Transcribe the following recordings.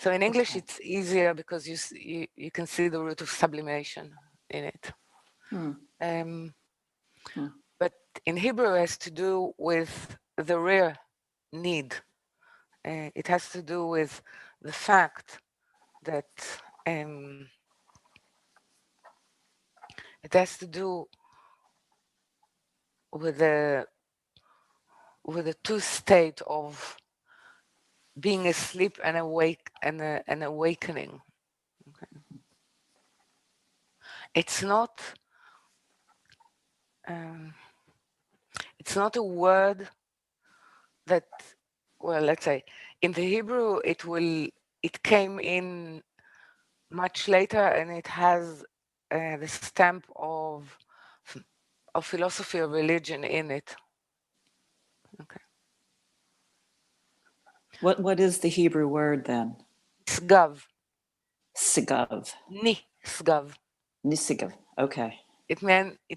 So in English, Okay. it's easier because you can see the root of sublimation in it. But in Hebrew, it has to do with the real need. It has to do with the fact that it has to do with the two state of being asleep and awake and an awakening. Okay. It's not a word that, well, let's say in the Hebrew it came in much later, and it has the stamp of philosophy or religion in it. Okay. What is the Hebrew word then? Sgav. Sigav. Sgav. Nisigav. Okay. It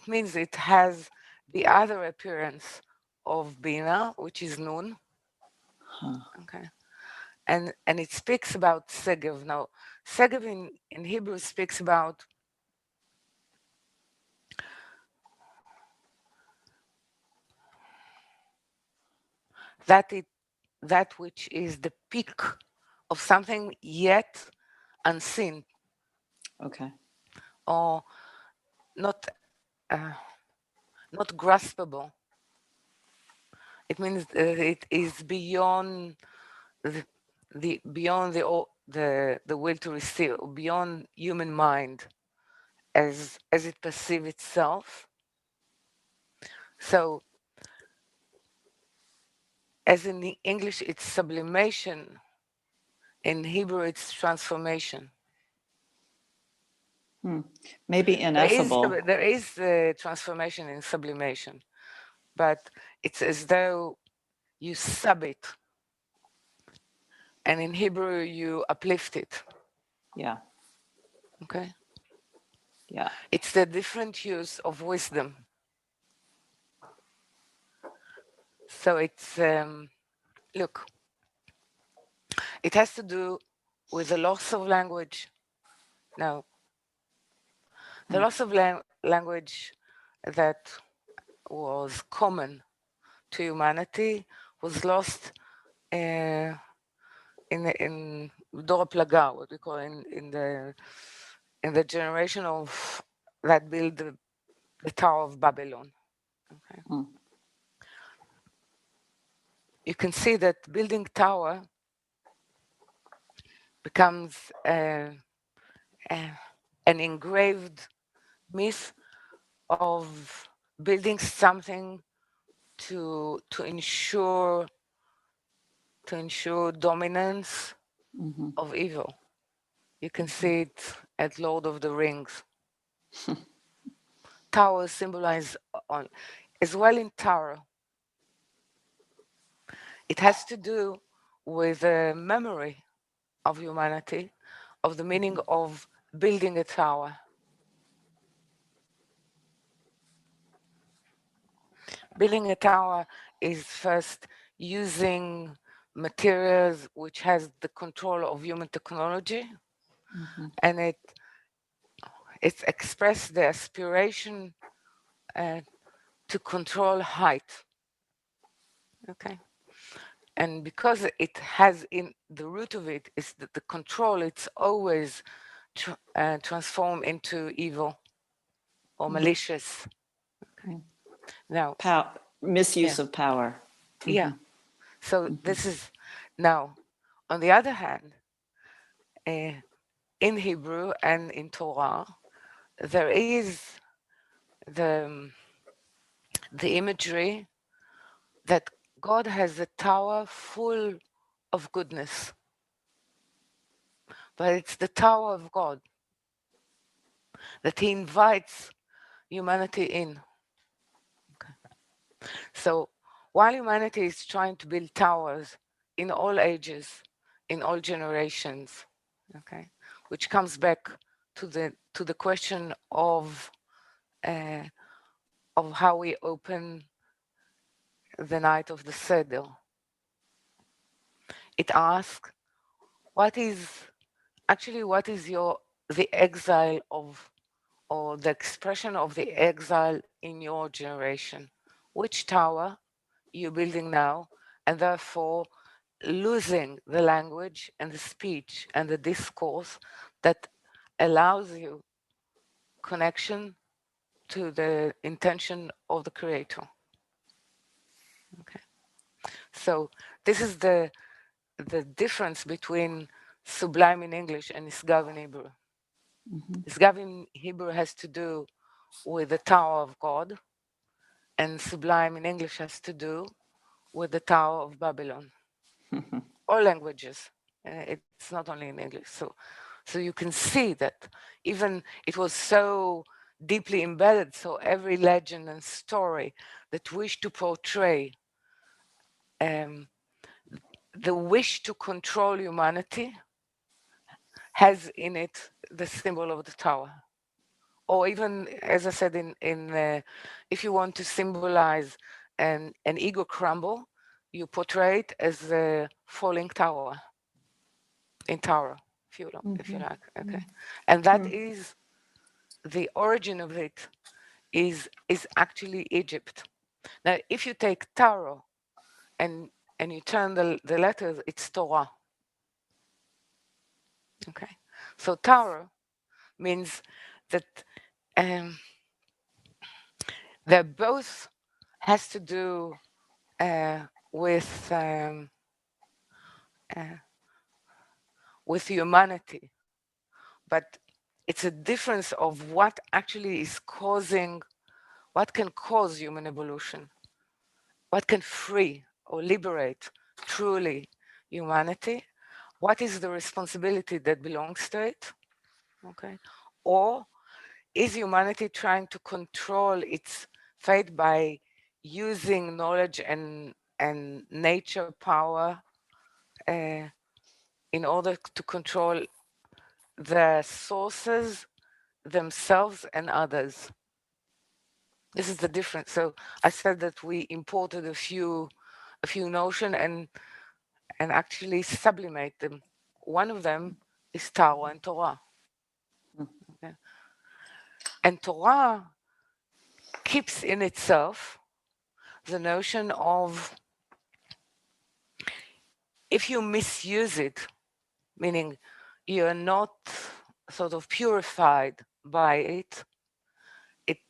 means it has the other appearance of Bina, which is Nun. Huh. Okay. And it speaks about Segev. Now, Segev in Hebrew speaks about that which is the peak of something yet unseen. Okay. Or not graspable. It means that it is beyond the will to receive, beyond human mind as it perceives itself. So, as in the English, it's sublimation. In Hebrew, it's transformation. Maybe ineffable. There is transformation in sublimation, but it's as though you sub it, and in Hebrew you uplift it. Yeah. Okay. Yeah. It's the different use of wisdom. So it's look, it has to do with the loss of language. Now, the loss of language that was common to humanity was lost in Dor Plaga, what we call in the generation of that built the Tower of Babylon. Okay. You can see that building tower becomes an engraved myth of building something to ensure dominance of evil. You can see it at Lord of the Rings. Towers symbolize as well in Tarot. It has to do with the memory of humanity, of the meaning of building a tower. Building a tower is first using materials which has the control of human technology, and it's expressed the aspiration to control height. Okay. And because it has in the root of it is that the control, it's always transformed into evil or malicious. Okay. Now, misuse of power. Yeah. So this is now, on the other hand, in Hebrew and in Torah, there is the imagery that God has a tower full of goodness, but it's the tower of God that he invites humanity in. Okay. So while humanity is trying to build towers in all ages, in all generations, okay, which comes back to the question of how we open the night of the Seder. It asks, what is actually what is the exile of, or the expression of the exile in your generation? Which tower you're building now, and therefore losing the language and the speech and the discourse that allows you connection to the intention of the creator. Okay, so this is the difference between sublime in English and Nisgav in Hebrew. Nisgav in Hebrew has to do with the Tower of God, and sublime in English has to do with the Tower of Babylon. All languages. It's not only in English. So you can see that even it was so deeply embedded. So every legend and story that wish to portray the wish to control humanity has in it the symbol of the tower. Or even, as I said, if you want to symbolize an ego crumble, you portray it as a falling tower in Tower, if you like. Okay, and that is the origin of it is actually Egypt. Now, if you take Tarot and you turn the letters, it's Torah. Okay, so Tarot means that they both has to do with humanity, but it's a difference of what actually is causing, what can cause human evolution, what can free or liberate truly humanity, what is the responsibility that belongs to it, okay? Or is humanity trying to control its fate by using knowledge and nature power in order to control the sources themselves and others? This is the difference. So I said that we imported a few notion and actually sublimate them. One of them is Tao and Torah. Okay? And Torah keeps in itself the notion of, if you misuse it, meaning you're not sort of purified by it, it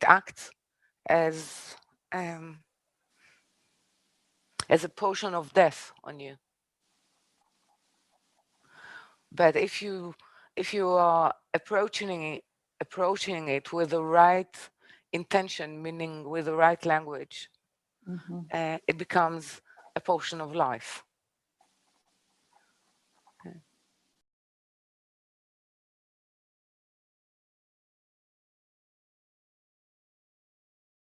acts as a potion of death on you. But if you are approaching it with the right intention, meaning with the right language, it becomes a potion of life.